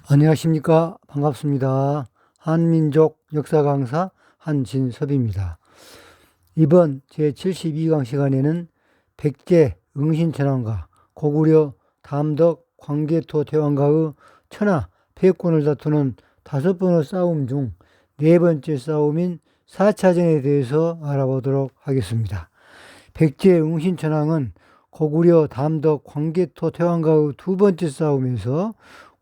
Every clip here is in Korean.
안녕하십니까. 반갑습니다. 한민족 역사 강사 한진섭입니다. 이번 제72강 시간에는 백제 응신천왕과 고구려 담덕 광개토 대왕가의 천하 패권을 다투는 5번의 싸움 중 4번째 싸움인 4차전에 대해서 알아보도록 하겠습니다. 백제 응신천왕은 고구려 담덕 광개토 태왕과의 2번째 싸움에서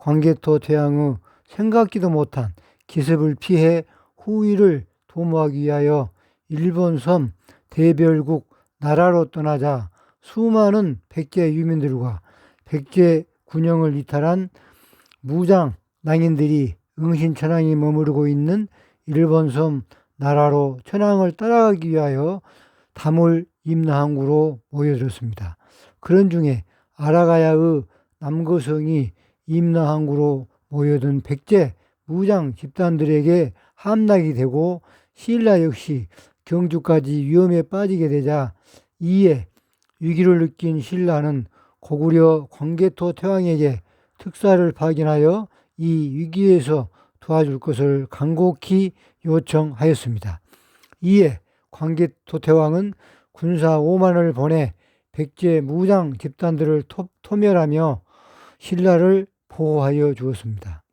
광개토 태왕의 생각지도 못한 기습을 피해 후위를 도모하기 위하여 일본 섬 대별국 나라로 떠나자 수많은 백제 유민들과 백제 군영을 이탈한 무장 낭인들이 응신천왕이 머무르고 있는 일본 섬 나라로 천왕을 따라가기 위하여 담을 임나항구로 모여들었습니다. 그런 중에 아라가야의 남거성이 임나항구로 모여든 백제 무장 집단들에게 함락이 되고 신라 역시 경주까지 위험에 빠지게 되자 이에 위기를 느낀 신라는 고구려 광개토 태왕에게 특사를 파견하여 이 위기에서 도와줄 것을 간곡히 요청하였습니다. 이에 광개토 태왕은 군사 5만을 보내 백제 무장 집단들을 토멸하며 신라를 보호하여 주었습니다.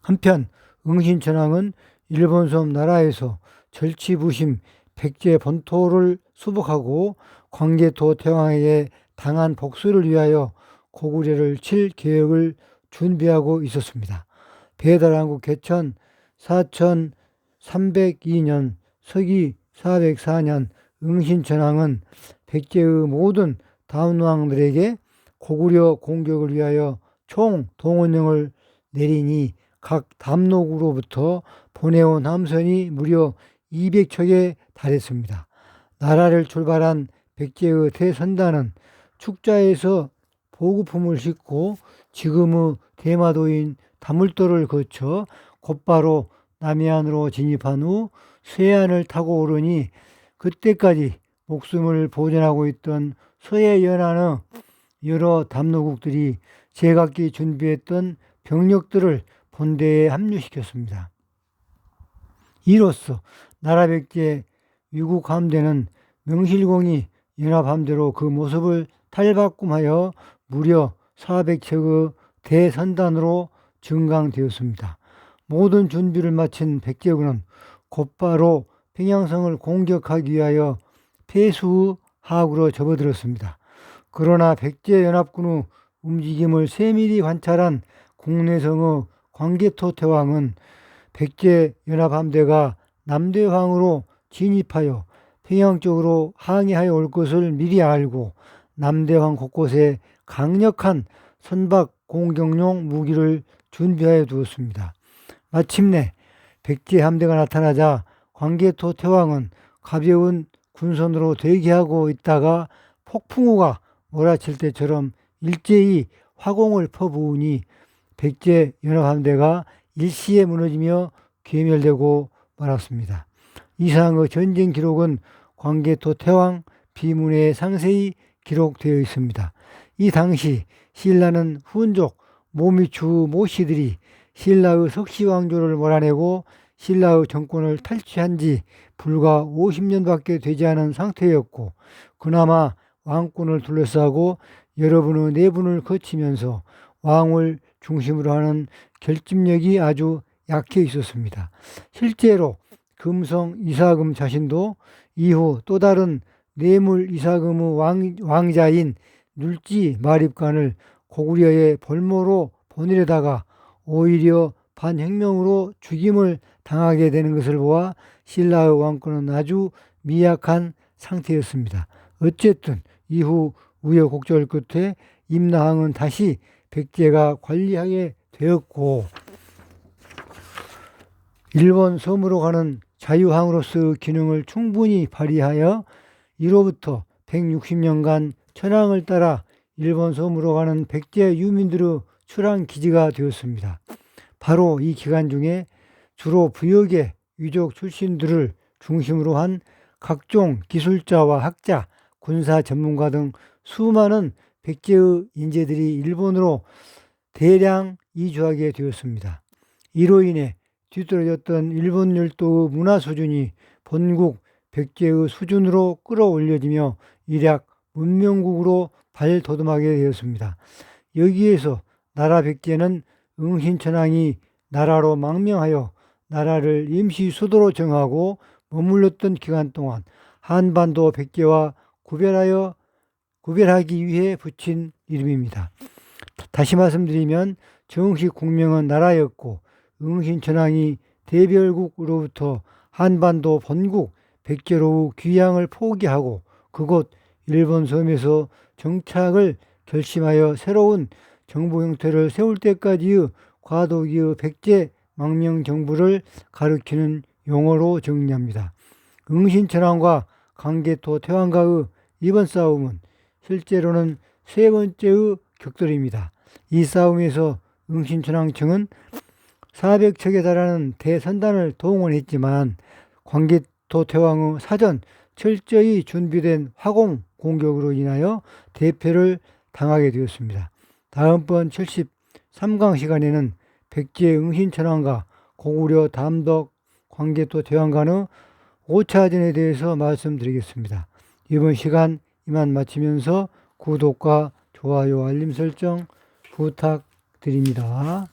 한편 응신천왕은 일본 섬 나라에서 절치부심 백제 본토를 수복하고 광개토 태왕에게 당한 복수를 위하여 고구려를 칠 계획을 준비하고 있었습니다. 배달한국 개천 4302년 서기 404년 응신천왕은 백제의 모든 다운왕들에게 고구려 공격을 위하여 총 동원령을 내리니 각 담록으로부터 보내온 함선이 무려 200척에 달했습니다. 나라를 출발한 백제의 대선단은 축자에서 보급품을 싣고 지금의 대마도인 다물도를 거쳐 곧바로 남해안으로 진입한 후 서해안을 타고 오르니 그때까지 목숨을 보존하고 있던 서해연안의 여러 담로국들이 제각기 준비했던 병력들을 본대에 합류시켰습니다. 이로써 나라 백제 위국 함대는 명실공히 연합함대로 그 모습을 탈바꿈하여 무려 400척의 대선단으로 증강되었습니다. 모든 준비를 마친 백제군은 곧바로 평양성을 공격하기 위하여 폐수 하구로 접어들었습니다. 그러나 백제연합군의 움직임을 세밀히 관찰한 국내성의 광개토 태왕은 백제연합함대가 남대항으로 진입하여 평양 쪽으로 항해하여 올 것을 미리 알고 남대항 곳곳에 강력한 선박 공격용 무기를 준비하여 두었습니다. 마침내 백제 함대가 나타나자 광개토 태왕은 가벼운 군선으로 대기하고 있다가 폭풍우가 몰아칠 때처럼 일제히 화공을 퍼부으니 백제 연합함대가 일시에 무너지며 괴멸되고 말았습니다. 이상의 전쟁 기록은 광개토 태왕 비문에 상세히 기록되어 있습니다. 이 당시 신라는 훈족 모미추 모씨들이 신라의 석시왕조를 몰아내고 신라의 정권을 탈취한 지 불과 50년밖에 되지 않은 상태였고 그나마 왕권을 둘러싸고 여러분의 내분을 거치면서 왕을 중심으로 하는 결집력이 아주 약해 있었습니다. 실제로 금성 이사금 자신도 이후 또 다른 뇌물 이사금의 왕자인 눌지 마립간을 고구려의 볼모로 보내려다가 오히려 반혁명으로 죽임을 당하게 되는 것을 보아 신라의 왕권은 아주 미약한 상태였습니다. 어쨌든 이후 우여곡절 끝에 임나항은 다시 백제가 관리하게 되었고 일본 섬으로 가는 자유항으로서의 기능을 충분히 발휘하여 이로부터 160년간 천황을 따라 일본 섬으로 가는 백제 유민들의 출항 기지가 되었습니다. 바로 이 기간 중에 주로 부역의 유족 출신들을 중심으로 한 각종 기술자와 학자, 군사 전문가 등 수많은 백제의 인재들이 일본으로 대량 이주하게 되었습니다. 이로 인해 뒤떨어졌던 일본 열도의 문화 수준이 본국 백제의 수준으로 끌어올려지며 일약 문명국으로 발돋움하게 되었습니다. 여기에서 나라 백제는 응신천왕이 나라로 망명하여 나라를 임시 수도로 정하고 머물렀던 기간 동안 한반도 백제와 구별하기 위해 붙인 이름입니다. 다시 말씀드리면 정식 국명은 나라였고 응신천왕이 대별국으로부터 한반도 본국 백제로의 귀향을 포기하고 그곳 일본 섬에서 정착을 결심하여 새로운 정부 형태를 세울 때까지의 과도기의 백제 망명 정부를 가리키는 용어로 정리합니다. 응신천왕과 강개토 태왕가의 이번 싸움은 실제로는 세 번째의 격돌입니다. 이 싸움에서 응신천왕청은 400척에 달하는 대선단을 동원했지만 광개토 태왕의 사전 철저히 준비된 화공 공격으로 인하여 대패를 당하게 되었습니다. 다음번 73강 시간에는 백제 응신천왕과 고구려 담덕 광개토 태왕간의 5차전에 대해서 말씀드리겠습니다. 이번 시간 이만 마치면서 구독과 좋아요 알림 설정 부탁드립니다.